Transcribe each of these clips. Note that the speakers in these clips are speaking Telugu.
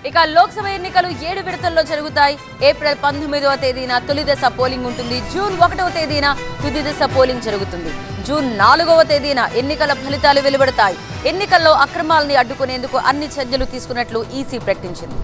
ఇక లోక్సభ ఎన్నికలు 7 విడతల్లో జరుగుతాయి. ఏప్రిల్ 19వ తేదీన తొలి దశ పోలింగ్ ఉంటుంది. జూన్ 1వ తేదీన తుది దశ పోలింగ్ జరుగుతుంది. జూన్ 4వ తేదీన ఎన్నికల ఫలితాలు వెలువడతాయి. ఎన్నికల్లో అక్రమాలని అడ్డుకునేందుకు అన్ని చర్యలు తీసుకున్నట్లు ఈసీ ప్రకటించింది.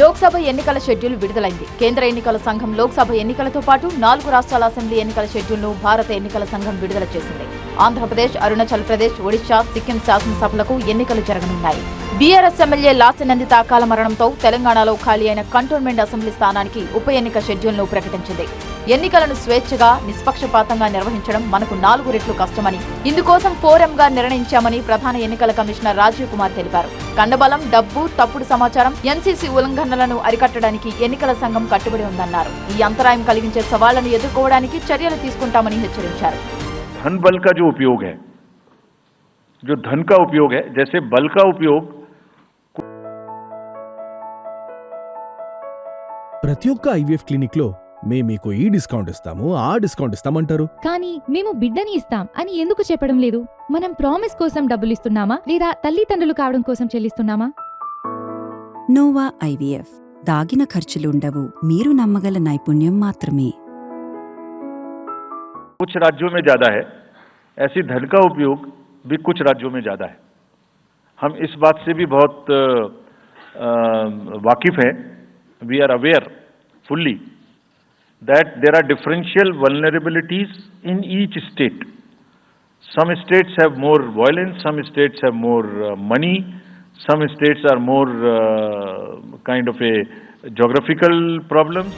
లోక్సభ ఎన్నికల షెడ్యూల్ విడుదలైంది. కేంద్ర ఎన్నికల సంఘం లోక్సభ ఎన్నికలతో పాటు 4 రాష్ట్రాల అసెంబ్లీ ఎన్నికల షెడ్యూల్ను భారత ఎన్నికల సంఘం విడుదల చేసింది. ఆంధ్రప్రదేశ్, అరుణాచల్ ప్రదేశ్, ఒడిశా, సిక్కిం శాసనసభలకు ఎన్నికలు జరగనున్నాయి. బీఆర్ఎస్ ఎమ్మెల్యే లాసినందిత అకాల మరణంతో తెలంగాణలో ఖాళీ అయిన కంటోన్మెంట్ అసెంబ్లీ స్థానానికి ఉప ఎన్నిక షెడ్యూల్ను ప్రకటించింది. ఎన్నికలను స్వేచ్ఛగా, నిష్పక్షపాతంగా నిర్వహించడం మనకు 4 రెట్లు కష్టమని, ఇందుకోసం ఫోరంగా నిర్ణయించామని ప్రధాన ఎన్నికల కమిషనర్ రాజీవ్ కుమార్ తెలిపారు. కండబలం, డబ్బు, తప్పుడు సమాచారం, ఎన్సీసీ ఉల్లంఘనలను అరికట్టడానికి ఎన్నికల సంఘం కట్టుబడి ఉందన్నారు. ఈ అంతరాయం కలిగించే సవాళ్లను ఎదుర్కోవడానికి చర్యలు తీసుకుంటామని హెచ్చరించారు. धन बल का जो उपयोग है, जो धन का उपयोग है, जैसे बल का उपयोग ప్రతి ఒక్క ఐవీఎఫ్ క్లినిక్ లో మీకు ఈ డిస్కౌంట్ ఇస్తాము, ఆ డిస్కౌంట్ ఇస్తామంటారు. కానీ మేము బిడ్డని ఇస్తాం అని ఎందుకు చెప్పడం లేదు? మనం ప్రామిస్ కోసం డబ్బులు ఇస్తున్నామా లేదా తల్లిదండ్రులు కావడం కోసం చెల్లిస్తున్నామా? నోవా ఐవీఎఫ్ దాగిన ఖర్చులుండవు, మీరు నమ్మగల నైపుణ్యం మాత్రమే. कुछ राज्यों में ज्यादा है, ऐसी धन का उपयोग भी कुछ राज्यों में ज्यादा है. हम इस बात से भी बहुत वाकिफ हैं. We are aware fully that there are differential vulnerabilities in each state. Some states have more violence, some states have more money, some states are more kind of a geographical problems.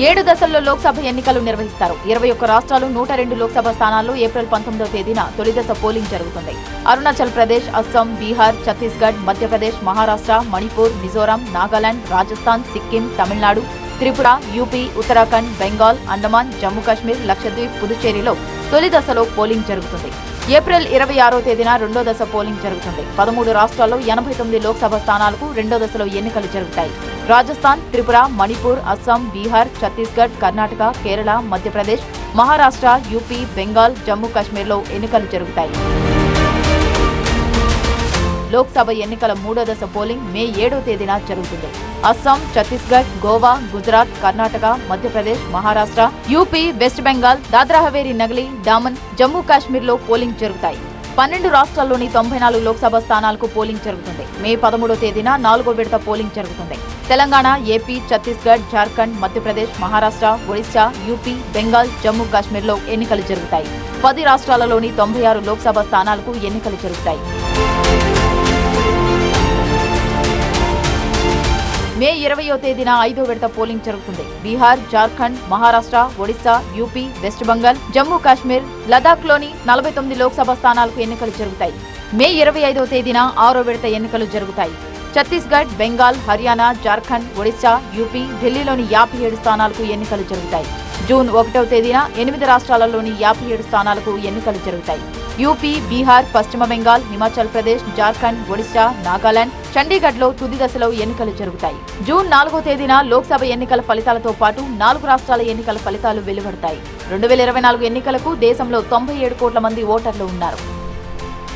7 దశల్లో లోక్సభ ఎన్నికలు నిర్వహిస్తారు. 21 రాష్ట్రాలు, 102 లోక్సభ స్థానాల్లో ఏప్రిల్ 19వ తేదీన తొలి దశ పోలింగ్ జరుగుతుంది. అరుణాచల్ ప్రదేశ్, అస్సాం, బీహార్, ఛత్తీస్గఢ్, మధ్యప్రదేశ్, మహారాష్ట్ర, మణిపూర్, మిజోరాం, నాగాలాండ్, రాజస్థాన్, సిక్కిం, తమిళనాడు, త్రిపుర, యూపీ, ఉత్తరాఖండ్, బెంగాల్, అండమాన్, జమ్మూ కాశ్మీర్, లక్షద్వీప్, పుదుచ్చేరిలో తొలి దశలో పోలింగ్ జరుగుతుంది. ఏప్రిల్ 26వ తేదీన రెండో దశ పోలింగ్ జరుగుతుంది. 13 రాష్ట్రాల్లో 89 లోక్సభ స్థానాలకు రెండో దశలో ఎన్నికలు జరుగుతాయి. రాజస్థాన్, త్రిపుర, మణిపూర్, అస్సాం, బీహార్, ఛత్తీస్గఢ్, కర్ణాటక, కేరళ, మధ్యప్రదేశ్, మహారాష్ట్ర, యూపీ, బెంగాల్, జమ్మూ కాశ్మీర్లో ఎన్నికలు జరుగుతాయి. లోక్సభ ఎన్నికల 3వ దశ పోలింగ్ మే 7వ తేదీన జరుగుతుంది. అస్సాం, ఛత్తీస్గఢ్, గోవా, గుజరాత్, కర్ణాటక, మధ్యప్రదేశ్, మహారాష్ట్ర, యూపీ, వెస్ట్ బెంగాల్, దాద్రా హవేరీ నగలి, డామన్, జమ్మూ కాశ్మీర్లో పోలింగ్ జరుగుతాయి. 12 రాష్ట్రాల్లోని 94 లోక్సభ స్థానాలకు పోలింగ్ జరుగుతుంది. మే 13వ తేదీన 4వ విడత పోలింగ్ జరుగుతుంది. తెలంగాణ, ఏపీ, ఛత్తీస్గఢ్, జార్ఖండ్, మధ్యప్రదేశ్, మహారాష్ట్ర, ఒడిశా, యూపీ, బెంగాల్, జమ్మూ కాశ్మీర్లో ఎన్నికలు జరుగుతాయి. 10 రాష్ట్రాలలోని 96 లోక్సభ స్థానాలకు ఎన్నికలు జరుగుతాయి. మే 20వ తేదీన 5వ విడత పోలింగ్ జరుగుతుంది. బీహార్, జార్ఖండ్, మహారాష్ట్ర, ఒడిశా, యూపీ, వెస్ట్ బెంగాల్, జమ్మూ కాశ్మీర్, లదాఖ్లోని 49 లోక్సభ స్థానాలకు ఎన్నికలు జరుగుతాయి. మే 25వ తేదీన 6వ విడత ఎన్నికలు జరుగుతాయి. ఛత్తీస్గఢ్, బెంగాల్, హర్యానా, జార్ఖండ్, ఒడిశా, యూపీ, ఢిల్లీలోని 57 స్థానాలకు ఎన్నికలు జరుగుతాయి. జూన్ 1వ తేదీన 8 రాష్ట్రాలలోని 57 స్థానాలకు ఎన్నికలు జరుగుతాయి. యూపీ, బీహార్, పశ్చిమ బెంగాల్, హిమాచల్ ప్రదేశ్, జార్ఖండ్, ఒడిశా, నాగాలాండ్, చండీగఢ్లో తుది దశలో ఎన్నికలు జరుగుతాయి. జూన్ 4వ తేదీన లోక్సభ ఎన్నికల ఫలితాలతో పాటు 4 రాష్ట్రాల ఎన్నికల ఫలితాలు వెలువడతాయి. 2024 ఎన్నికలకు దేశంలో 97 కోట్ల మంది ఓటర్లు ఉన్నారు.